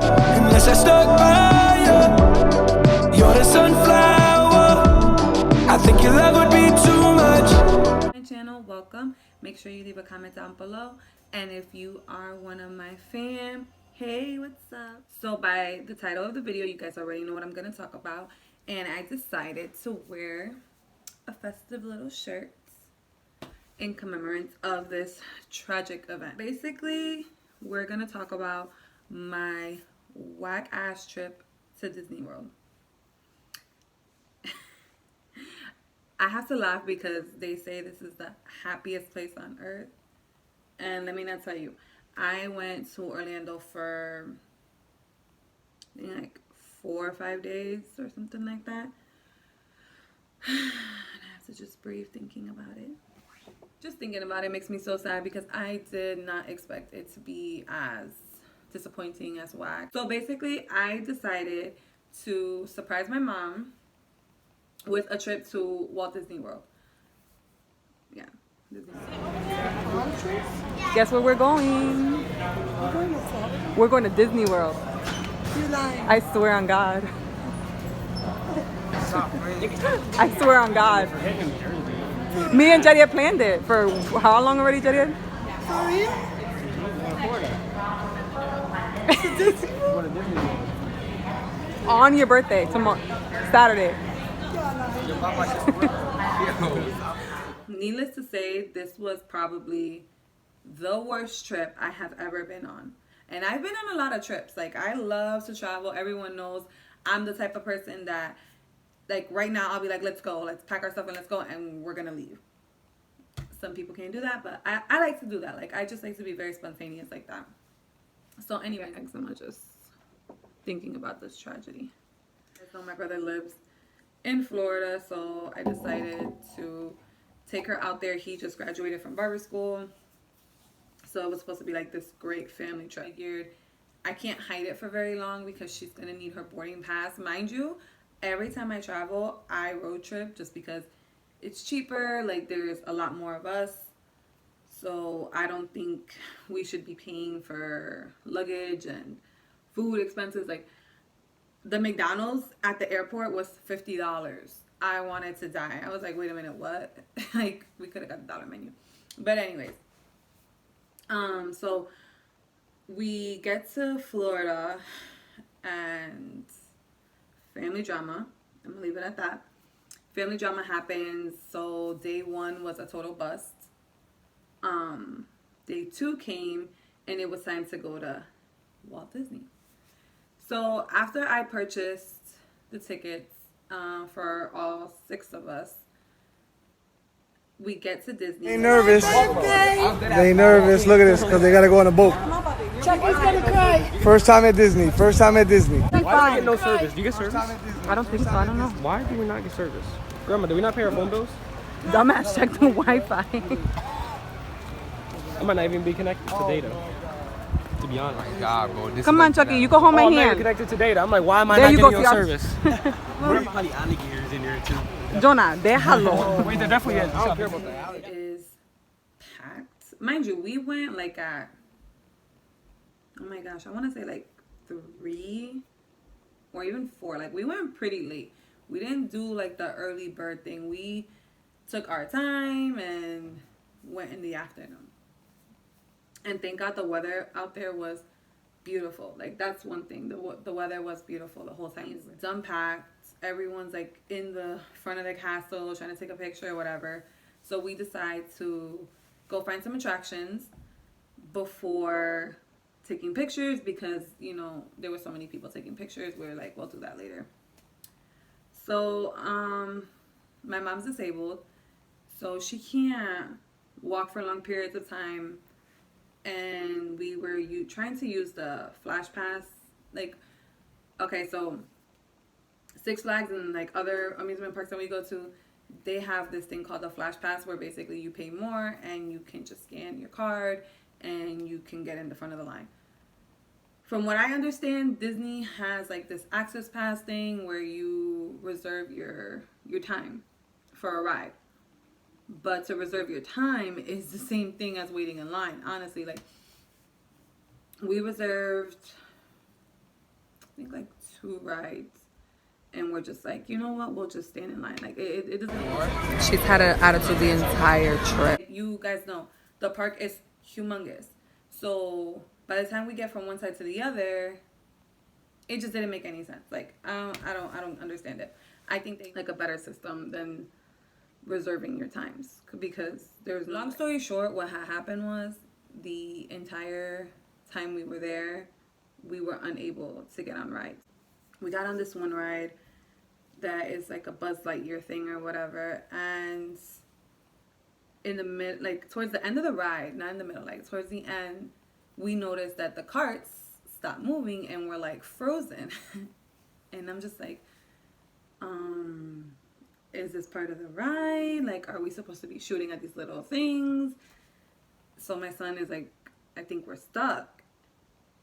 Unless I stuck by you, you're the sunflower. I think your love would be too much. My channel, welcome. Make sure you leave a comment down below. And if you are one of my fam, hey, what's up? So by the title of the video, you guys already know what I'm going to talk about. And I decided to wear a festive little shirt in commemorance of this tragic event. Basically, we're going to talk about my whack ass trip to Disney World. I have to laugh because they say this is the happiest place on earth. And let me not tell you, I went to Orlando for I think like 4 or 5 days or something like that. And I have to just breathe thinking about it. Just thinking about it makes me so sad because I did not expect it to be as disappointing as whack. So basically, I decided to surprise my mom with a trip to Walt Disney World. Yeah. Disney World. Guess where we're going? We're going to Disney World. You lying. I swear on God. I swear on God. Me and Jetty had planned it for how long already, Jetty? For real? On your birthday, tomorrow, Saturday. Needless to say, this was probably the worst trip I have ever been on. And I've been on a lot of trips. Like, I love to travel. Everyone knows I'm the type of person that, like, right now I'll be like, let's go. Let's pack our stuff and let's go. And we're going to leave. Some people can't do that, but I like to do that. Like, I just like to be very spontaneous like that. So anyway, I'm just thinking about this tragedy. So my brother lives in Florida, so I decided to take her out there. He just graduated from barber school, so it was supposed to be like this great family trip. I figured I can't hide it for very long because she's gonna need her boarding pass. Mind you, every time I travel, I road trip just because it's cheaper. Like, there's a lot more of us, so I don't think we should be paying for luggage and food expenses. Like, the McDonald's at the airport was $50. I wanted to die. I was like, wait a minute, what? Like, we could have got the dollar menu. But anyways, so we get to Florida and family drama. I'm gonna leave it at that. Family drama happens. So day 1 was a total bust. Day 2 came and it was time to go to Walt Disney. So after I purchased the tickets for all 6 of us, we get to Disney. They nervous. They nervous. Look at this, because they got to go on a boat. Chucky's gonna cry. First time at Disney. First time at Disney. Why do we get no service? Do you get service? I don't think so. I don't know. Why do we not get service? Grandma, do we not pay our phone bills? Dumbass, check the Wi-Fi. I might not even be connected to data, to be honest. Oh my God, bro. This Come on, Chucky, you go hold my I'm not hand. connected to data. I'm like, why am I There not you getting go, your see, service? There's probably alligators in there too. Jonah, déjalo. Wait, there definitely is. I don't care about that. It is packed. Mind you, we went like at, oh my gosh, I want to say like 3 or even 4. Like, we went pretty late. We didn't do like the early bird thing. We took our time and went in the afternoon. And thank God the weather out there was beautiful. Like, that's one thing. The weather was beautiful the whole time. It's done packed. Everyone's like in the front of the castle trying to take a picture or whatever. So we decide to go find some attractions before taking pictures because, you know, there were so many people taking pictures. We were like, we'll do that later. So my mom's disabled, so she can't walk for long periods of time. And we were trying to use the Flash Pass. Like, okay, so Six Flags and like other amusement parks that we go to, they have this thing called the Flash Pass where basically you pay more and you can just scan your card and you can get in the front of the line. From what I understand, Disney has like this access pass thing where you reserve your time for a ride. But to reserve your time is the same thing as waiting in line. Honestly, like, we reserved think like 2 rides. And we're just like, you know what? We'll just stand in line. Like, it doesn't work. She's had an attitude the entire trip. You guys know, the park is humongous. So by the time we get from one side to the other, it just didn't make any sense. Like, I don't understand it. I think they like a better system than reserving your times. Because there's no... Long story short, what happened was the entire time we were there, we were unable to get on rides. We got on this one ride that is like a Buzz Lightyear thing or whatever, and in the mid, like towards the end of the ride, not in the middle, like towards the end, we noticed that the carts stopped moving and were like frozen. And I'm just like, is this part of the ride? Like, are we supposed to be shooting at these little things? So my son is like, I think we're stuck.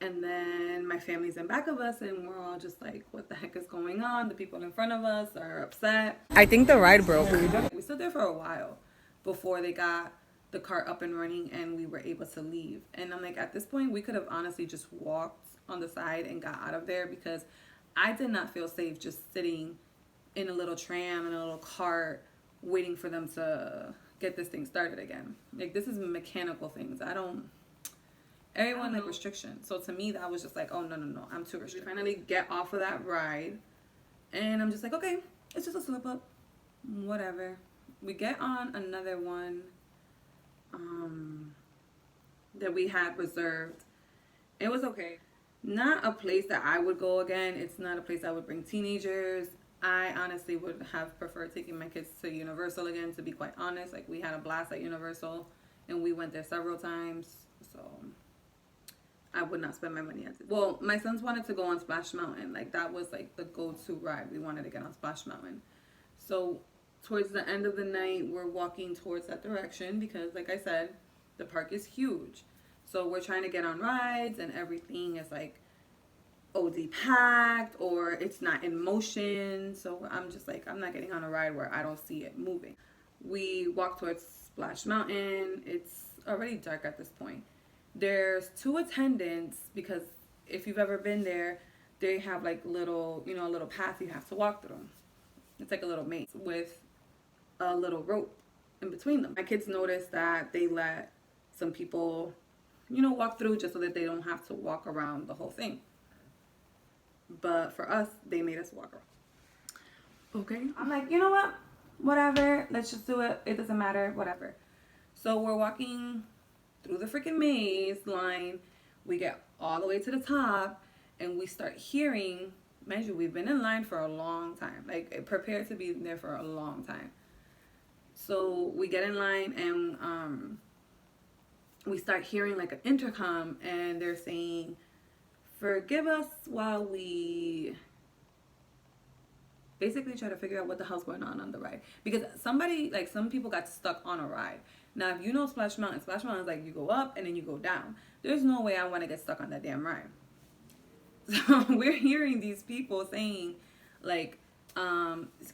And then my family's in back of us, and we're all just like, what the heck is going on? The people in front of us are upset. I think the ride broke. We stood there for a while before they got the cart up and running and we were able to leave. And I'm like, at this point, we could have honestly just walked on the side and got out of there, because I did not feel safe just sitting in a little tram, in a little cart, waiting for them to get this thing started again. Like, this is mechanical things. Everyone like restriction. So to me, that was just like, oh, no, I'm too restricted. We finally get off of that ride, and I'm just like, okay, it's just a slip up, whatever. We get on another one that we had reserved. It was okay. Not a place that I would go again. It's not a place I would bring teenagers. I honestly would have preferred taking my kids to Universal again, to be quite honest. Like, we had a blast at Universal, and we went there several times, so I would not spend my money at it. Well, my sons wanted to go on Splash Mountain. Like, that was like the go-to ride. We wanted to get on Splash Mountain. So towards the end of the night, we're walking towards that direction because, like I said, the park is huge. So we're trying to get on rides, and everything is like OD packed, or it's not in motion. So I'm just like, I'm not getting on a ride where I don't see it moving. We walk towards Splash Mountain. It's already dark at this point. There's 2 attendants, because if you've ever been there, they have like little, a little path you have to walk through. It's like a little maze with a little rope in between them. My kids noticed that they let some people, walk through just so that they don't have to walk around the whole thing. But for us, they made us walk around. Okay. I'm like, you know what? Whatever. Let's just do it. It doesn't matter. Whatever. So we're walking through the freaking maze line. We get all the way to the top, and we start hearing, mind you, we've been in line for a long time, like prepared to be there for a long time. So we get in line, and we start hearing like an intercom, and they're saying, forgive us while we basically try to figure out what the hell's going on the ride, because some people got stuck on a ride. Now, if you know Splash Mountain is like, you go up and then you go down. There's no way I want to get stuck on that damn ride. So we're hearing these people saying, like,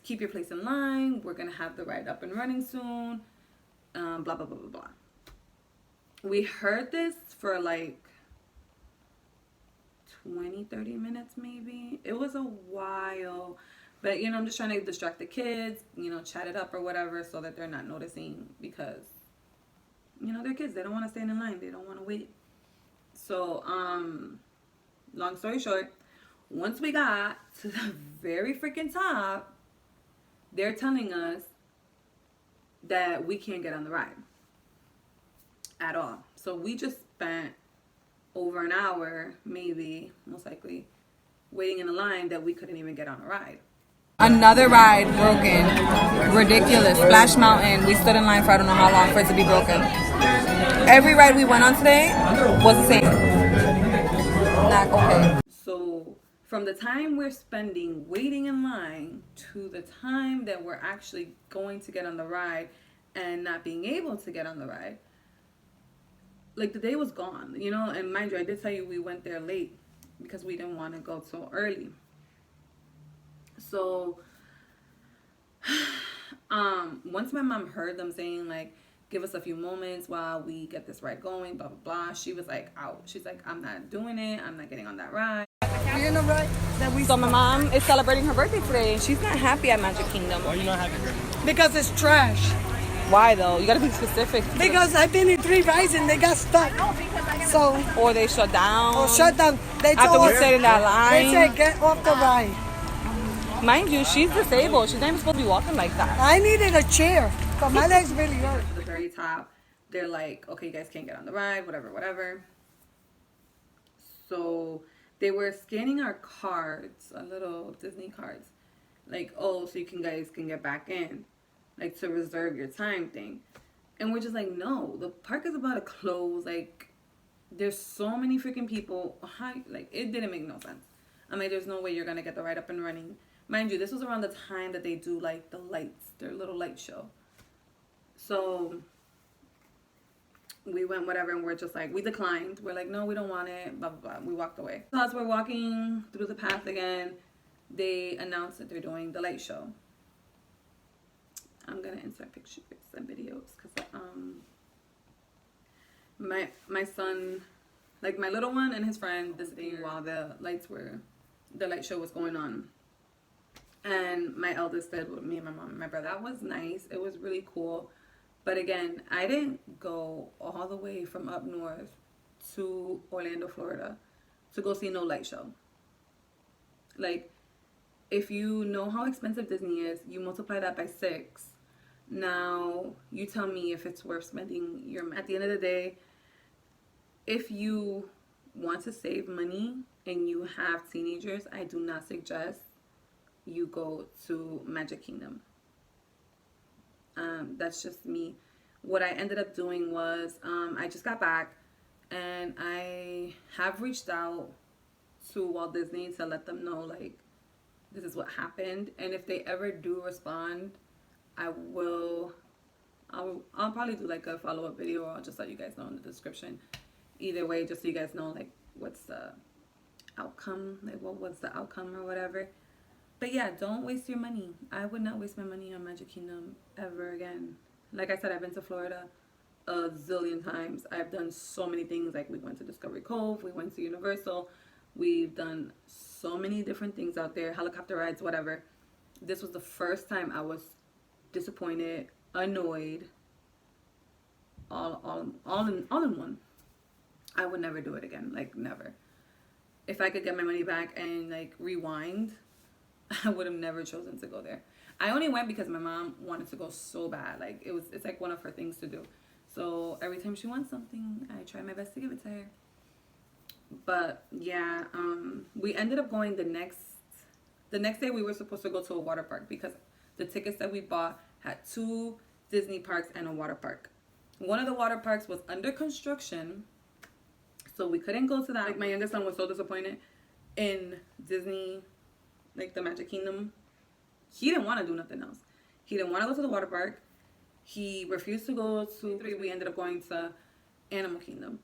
keep your place in line. We're going to have the ride up and running soon. Blah, blah, blah, blah, blah. We heard this for like 20, 30 minutes maybe. It was a while. But, I'm just trying to distract the kids, chat it up or whatever, so that they're not noticing, because they're kids. They don't want to stand in line. They don't want to wait. So, long story short, once we got to the very freaking top, they're telling us that we can't get on the ride at all. So we just spent over an hour, maybe, most likely, waiting in a line that we couldn't even get on a ride. Another ride broken. Ridiculous. Splash Mountain. We stood in line for I don't know how long for it to be broken. Every ride we went on today was the same. Not okay. So from the time we're spending waiting in line to the time that we're actually going to get on the ride and not being able to get on the ride, like, the day was gone, and mind you, I did tell you we went there late because we didn't want to go so early. So, once my mom heard them saying, like, give us a few moments while we get this ride going, blah, blah, blah, she was, like, out. She's like, I'm not doing it. I'm not getting on that ride. being a ride that we So my mom is celebrating her birthday today, and she's not happy at Magic Kingdom. Why are you not happy, girl? because it's trash. Why though? You gotta be specific. Because I've been in 3 rides and they got stuck. So, Or they shut down. or shut down. They After told we us, stayed in that they line. said get off the ride. Mind you, she's disabled. She's not even supposed to be walking like that. I needed a chair because my legs really hurt. At the very top, they're like, okay, you guys can't get on the ride, whatever. So they were scanning our cards, our little Disney cards. Like, oh, so you guys can get back in. Like, to reserve your time thing. And we're just like, no, the park is about to close. Like, there's so many freaking people. Like, it didn't make no sense. I'm like, there's no way you're going to get the ride up and running. Mind you, this was around the time that they do, like, the lights, their little light show. So we went, whatever, and we're just like, we declined. We're like, no, we don't want it, blah, blah, blah. We walked away. So as we're walking through the path again, they announced that they're doing the light show. I'm going to insert pictures and videos because my son, like my little one and his friend, this day while the light show was going on. And my eldest did with me and my mom and my brother. That was nice. It was really cool. But again, I didn't go all the way from up north to Orlando, Florida to go see no light show. Like, if you know how expensive Disney is, you multiply that by 6. Now, you tell me if it's worth spending your... At the end of the day, if you want to save money and you have teenagers, I do not suggest you go to Magic Kingdom. That's just me. What I ended up doing was I just got back and I have reached out to Walt Disney to let them know, like, this is what happened. And if they ever do respond, I'll probably do like a follow-up video, or I'll just let you guys know in the description. Either way, just so you guys know, like, what's the outcome, like what was the outcome or whatever. But yeah, don't waste your money. I would not waste my money on Magic Kingdom ever again. Like I said, I've been to Florida a zillion times. I've done so many things. Like, we went to Discovery Cove, we went to Universal, we've done so many different things out there, helicopter rides, whatever. This was the first time I was disappointed, annoyed, all in one. I would never do it again. Like, never. If I could get my money back and like rewind, I would have never chosen to go there. I only went because my mom wanted to go so bad. Like, it's like one of her things to do. So every time she wants something, I try my best to give it to her. But yeah, we ended up going the next day. We were supposed to go to a water park because the tickets that we bought had 2 Disney parks and a water park. One of the water parks was under construction, so we couldn't go to that. Like, my youngest son was so disappointed in Disney, like the Magic Kingdom. He didn't want to do nothing else. He didn't want to go to the water park. He refused to go to 3. We ended up going to Animal Kingdom.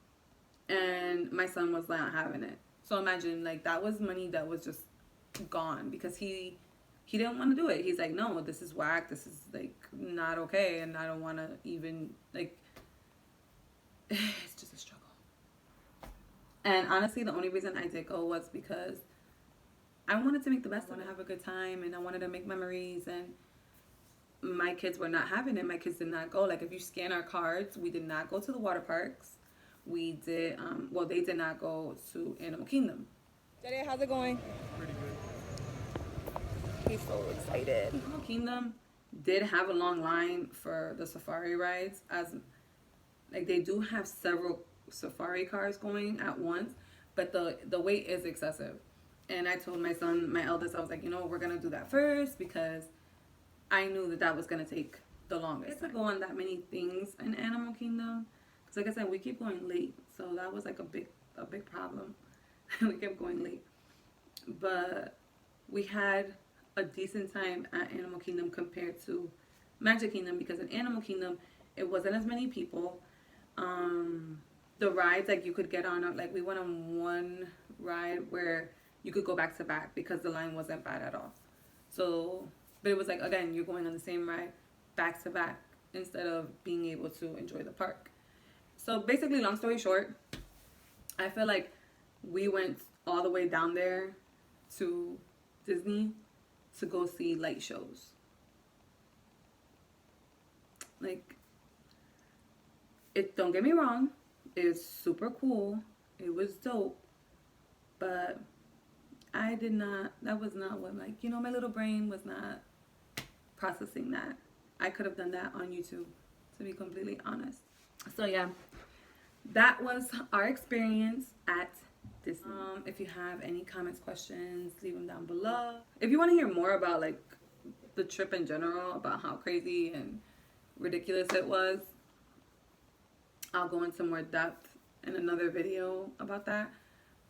And my son was not having it. So imagine, like, that was money that was just gone because he didn't want to do it. He's like, no, this is whack. This is, like, not okay. And I don't want to even, like, it's just a struggle. And honestly, the only reason I did go was because I wanted to make the best of it. I wanted to have a good time, and I wanted to make memories, and my kids were not having it. My kids did not go. Like, if you scan our cards, we did not go to the water parks. We did, they did not go to Animal Kingdom. Jade, how's it going? Pretty good. He's so excited. Animal Kingdom did have a long line for the safari rides, as like they do have several safari cars going at once, but the wait is excessive. And I told my son, my eldest, I was like, you know, we're gonna do that first because I knew that was gonna take the longest. I go on that many things in Animal Kingdom because, like I said, we keep going late, so that was like a big problem. We kept going late, but we had a decent time at Animal Kingdom compared to Magic Kingdom, because in Animal Kingdom it wasn't as many people. The rides, like, you could get on, like, we went on one ride where you could go back to back because the line wasn't bad at all. So, but it was like, again, you're going on the same ride back to back instead of being able to enjoy the park. So basically, long story short, I feel like we went all the way down there to Disney to go see light shows. Like, don't get me wrong, it's super cool, it was dope, but that was not what, like, you know, my little brain was not processing that. I could have done that on YouTube, to be completely honest. So yeah, that was our experience at Disney. If you have any comments, questions, leave them down below. If you want to hear more about like the trip in general, about how crazy and ridiculous it was, I'll go into more depth in another video about that.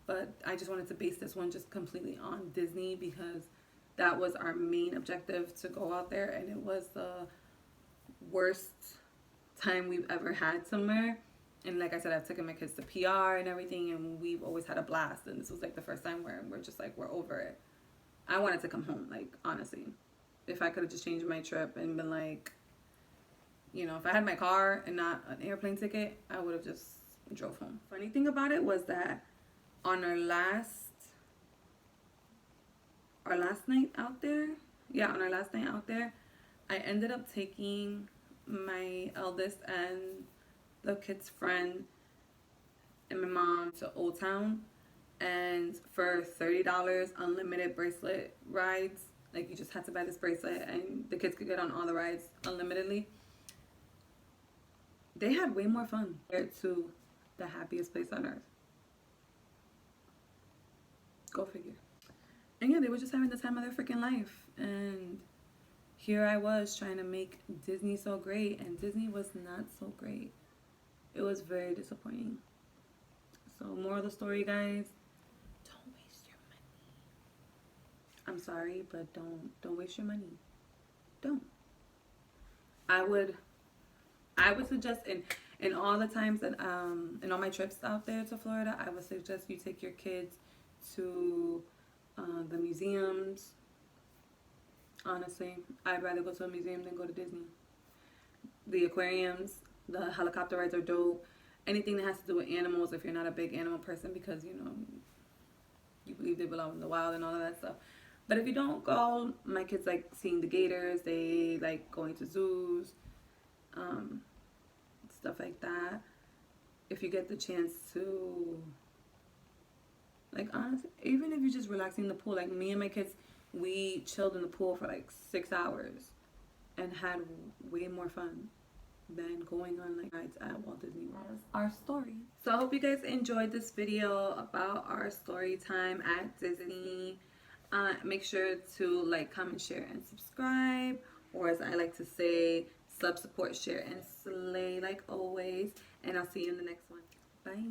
But I just wanted to base this one just completely on Disney because that was our main objective, to go out there, and it was the worst time we've ever had somewhere. And like I said, I've taken my kids to PR and everything, and we've always had a blast, and this was like the first time where we're just like, we're over it. I wanted to come home, like, honestly. If I could have just changed my trip and been like, you know, if I had my car and not an airplane ticket, I would have just drove home. Funny thing about it was that on our last night out there, I ended up taking my eldest and the kid's friend and my mom to Old Town, and for $30 unlimited bracelet rides. Like, you just had to buy this bracelet and the kids could get on all the rides unlimitedly. They had way more fun compared to the happiest place on earth. Go figure. And yeah, they were just having the time of their freaking life. And here I was trying to make Disney so great, and Disney was not so great. It was very disappointing. So moral of the story, guys, don't waste your money. I'm sorry, but don't waste your money. Don't. I would suggest in all the times that in all my trips out there to Florida, I would suggest you take your kids to the museums. Honestly, I'd rather go to a museum than go to Disney. The aquariums, the helicopter rides are dope. Anything that has to do with animals, if you're not a big animal person, because, you know, you believe they belong in the wild and all of that stuff. But if you don't go, my kids like seeing the gators, they like going to zoos, stuff like that. If you get the chance to, like, honestly, even if you're just relaxing in the pool, like me and my kids, we chilled in the pool for like 6 hours and had way more fun than going on like rides at Walt Disney World. Our story. So I hope you guys enjoyed this video about our story time at Disney. Make sure to like, comment, share, and subscribe, or as I like to say, sub, support, share, and slay like always. And I'll see you in the next one. Bye.